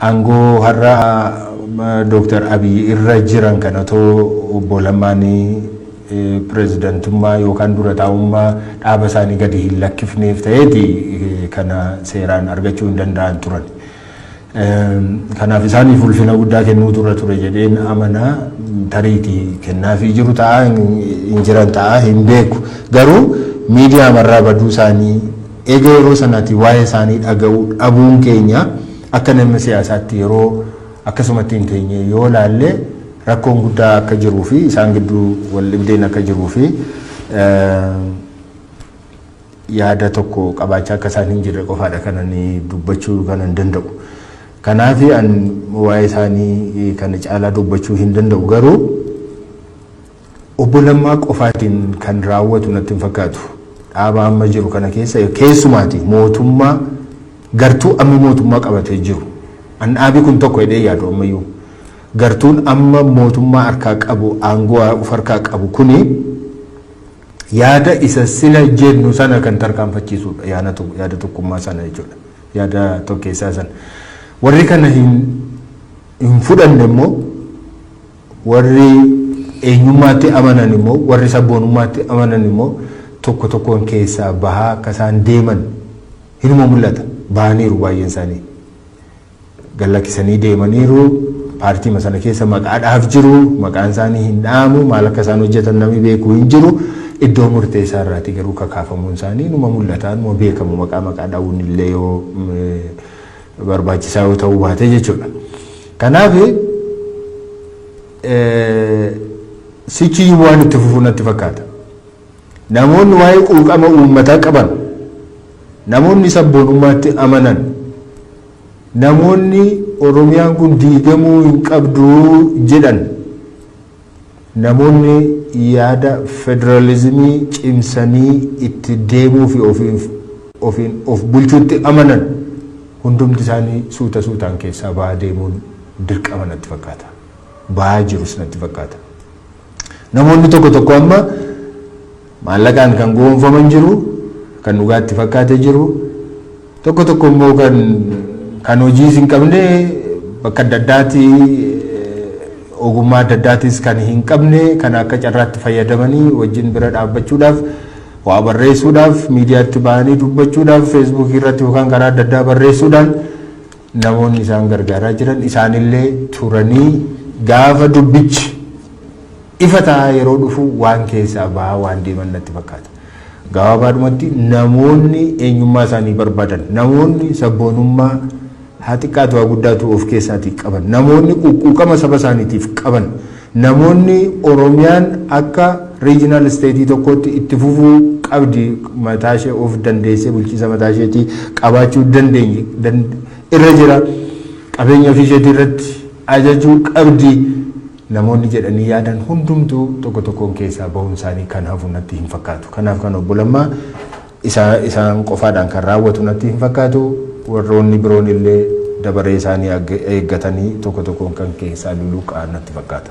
Angoo har'a Dr. Abiy irra jiran kanatoo obbo Lammaanii pirezidantummaa yookaan dura taa'ummaa dhaaba isaanii gadi hin lakkifneef ta'eeti kana seeraan argachuu hin danda'an turan. Kanaaf isaaniif ulfina guddaa kennuu ture jedheen amanaa tariitii kennaafii jiru ta'a hin jiran ta'a hin beeku. Garuu miidiyaa marraa baduu isaanii eega yeroo sanatti waa'ee isaanii dhaga'uu dhabuun keenya akka nama siyaasaatti yeroo akkasumatti hin teenye yoo laalle rakkoon guddaa akka jiruu fi isaan gidduu wal dhibdeen akka jiruu fi yaada tokko qabaachaa akka isaan hin jirre qofaadha kanani dubbachuu kana hin danda'u. Kanaaf an waa'ee isaanii kana caalaa dubbachuu hin danda'u. Garuu obbo Lammaa qofaatiin kan raawwatu natti hin fakkaatu. Dhaaba amma jiru kana keessa keessumaati mootummaa gartuu amma mootummaa qabatee jiru. An dhaabi kun tokko hidhee yaadu ammayyuu. Gartuun amma mootummaa harkaa qabu aangoo of harkaa qabu kuni yaada isa sila jennu sana kan tarkaanfachiisudha. Yaada tokkummaa sana jechuudha. Yaada tokkeessaa sana. Warri kana hin fudhanne immoo warri eenyummaatti amanan immoo warri sabboonummaatti amanan immoo tokko tokkoon keessaa bahaa akka isaan deeman hinuma mul'ata. Bahaniiru baay'een isaanii. Gallakkisanii deemaniiru paartii masana keessa maqaadhaaf jiru maqaan isaanii hin dhaamu maal akka isaan hojjetan namni beeku hin jiru iddoo murteessaa irraati garuu kakaafamuun isaanii numa mul'ataan numa beekamu maqaa dhaa'uun illee yoo barbaachisaa yoo ta'uu baate jechuudha. Kanaaf sichi waan itti fufuu natti fakkaata. Namoonni waa'ee quuqama uummataa qaban namoonni sabboonummaatti amanan namoonni Oromiyaan kun diigamuu hin qabdu jedhan namoonni yaada federalizimii cimsanii itti deemuu fi of bulchuutti amanan hundumti isaanii suutaan keessaa bahaa deemuun dirqama natti fakkaata. Bahaa jirus natti fakkaata. Namoonni tokko amma maallaqaan kan goonfaman jiru kan dhugaatti fakkaatee jiru tokko immoo kan hojii hin qabne bakka adda addaatti ogummaa adda addaatis kan hin qabne kan akka carraatti fayyadamanii wajjin bira dhaabbachuudhaaf waa barreessuudhaaf miidiyaatti bahanii dubbachuudhaaf feesbuukii irratti yookaan karaa adda addaa barreessuudhaan namoonni isaan gargaaraa jiran isaanillee turanii gaafa dubbichi ifa ta'a yeroo dhufu waan keessaa bahaa waan deeman natti fakkaata. Gabaabaadhumatti namoonni eenyummaa isaanii barbaadan namoonni sabboonummaa haa xiqqaatu haa guddaatu of keessaatii qaban namoonni quuqama saba isaaniitiif qaban namoonni Oromiyaan akka regional state tokkotti itti fufuu qabdi mataa ishee of dandeessee bulchiisa mataa isheetii qabaachuu dandeenye irra jira qabeenya ofii isheetii irratti ajajuu qabdi namoonni jedhanii yaadan hundumtuu tokkoon keessaa bahuun isaanii kan hafu natti hin fakkaatu. Kanaaf kan obbo Lammaa isaan qofaadhaan kan raawwatu natti hin fakkaatu. Warroonni biroon illee dabaree isaanii eeggatanii tokkoon kan keessaa luluqaa natti fakkaata.